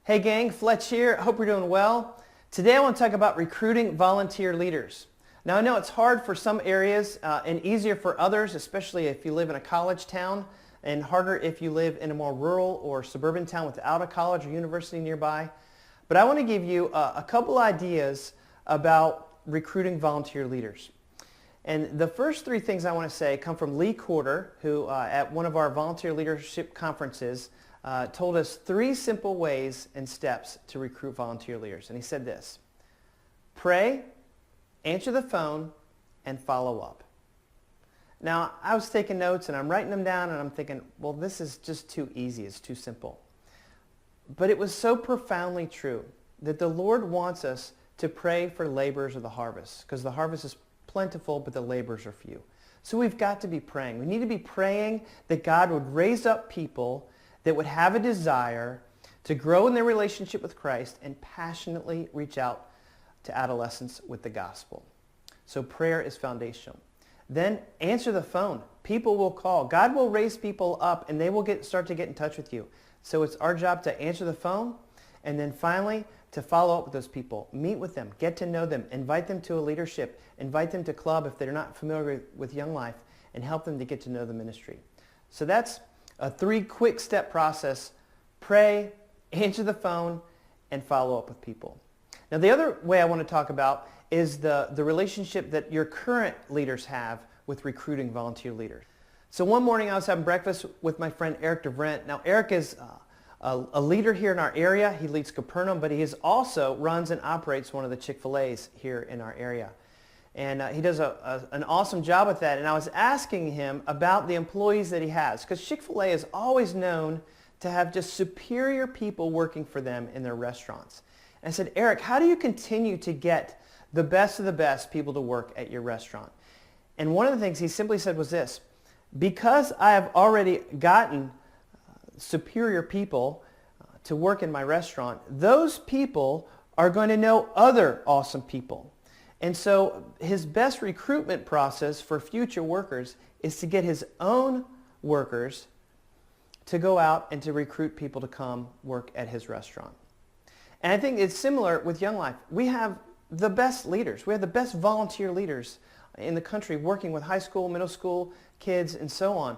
Hey gang, Fletch here. I hope you're doing well. Today I want to talk about recruiting volunteer leaders. Now I know it's hard for some areas and easier for others, especially if you live in a college town, and harder if you live in a more rural or suburban town without a college or university nearby. But I want to give you a couple ideas about recruiting volunteer leaders. And the first three things I want to say come from Lee Corder, who at one of our volunteer leadership conferences told us three simple ways and steps to recruit volunteer leaders. And he said this: pray, answer the phone, and follow up. Now, I was taking notes and I'm writing them down and I'm thinking, well, this is just too easy. It's too simple. But it was so profoundly true that the Lord wants us to pray for laborers of the harvest, because the harvest is plentiful, but the laborers are few. So we've got to be praying. We need to be praying that God would raise up people that would have a desire to grow in their relationship with Christ and passionately reach out to adolescents with the gospel. So prayer is foundational. Then answer the phone. People will call. God will raise people up and they will start to get in touch with you. So it's our job to answer the phone, and then finally to follow up with those people. Meet with them. Get to know them. Invite them to a leadership. Invite them to club if they're not familiar with Young Life, and help them to get to know the ministry. So that's a 3 quick step process: pray, answer the phone, and follow up with people. Now the other way I want to talk about is the relationship that your current leaders have with recruiting volunteer leaders. So one morning I was having breakfast with my friend Eric DeVrent. Now Eric is a leader here in our area. He leads Capernaum, but he also runs and operates one of the Chick-fil-A's here in our area. And he does an awesome job with that. And I was asking him about the employees that he has, because Chick-fil-A is always known to have just superior people working for them in their restaurants. And I said, Eric, how do you continue to get the best of the best people to work at your restaurant? And one of the things he simply said was this: because I have already gotten superior people to work in my restaurant, those people are going to know other awesome people. And so his best recruitment process for future workers is to get his own workers to go out and to recruit people to come work at his restaurant. And I think it's similar with Young Life. We have the best leaders. We have the best volunteer leaders in the country working with high school, middle school kids, and so on.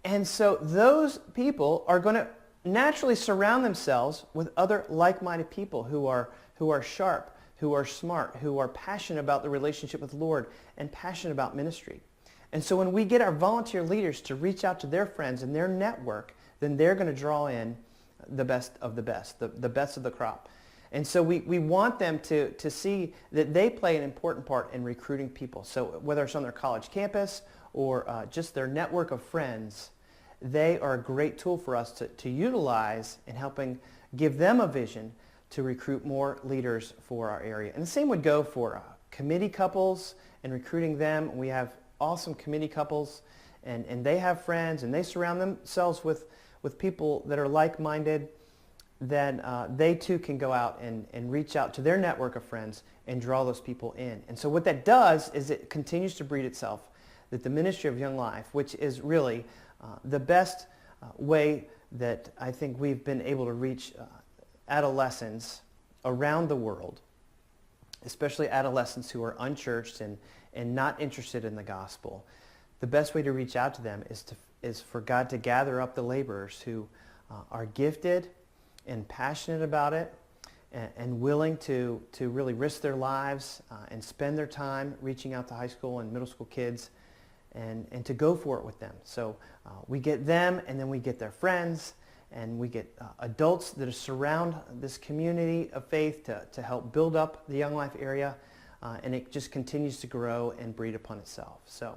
And so those people are going to naturally surround themselves with other like-minded people who are sharp, who are smart, who are passionate about the relationship with the Lord and passionate about ministry. And so when we get our volunteer leaders to reach out to their friends and their network, then they're going to draw in the best of the best, the best of the crop. And so we want them to see that they play an important part in recruiting people. So whether it's on their college campus or just their network of friends, they are a great tool for us to utilize in helping give them a vision to recruit more leaders for our area. And the same would go for committee couples and recruiting them. We have awesome committee couples, and they have friends, and they surround themselves with people that are like-minded. Then they too can go out and reach out to their network of friends and draw those people in. And so what that does is it continues to breed itself, that the ministry of Young Life, which is really the best way that I think we've been able to reach adolescents around the world, especially adolescents who are unchurched and not interested in the gospel. The best way to reach out to them is for God to gather up the laborers who are gifted and passionate about it and willing to really risk their lives and spend their time reaching out to high school and middle school kids and to go for it with them. So we get them, and then we get their friends, and we get adults that surround this community of faith to help build up the Young Life area, and it just continues to grow and breed upon itself. So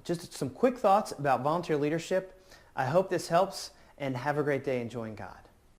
just some quick thoughts about volunteer leadership. I hope this helps, and have a great day enjoying God.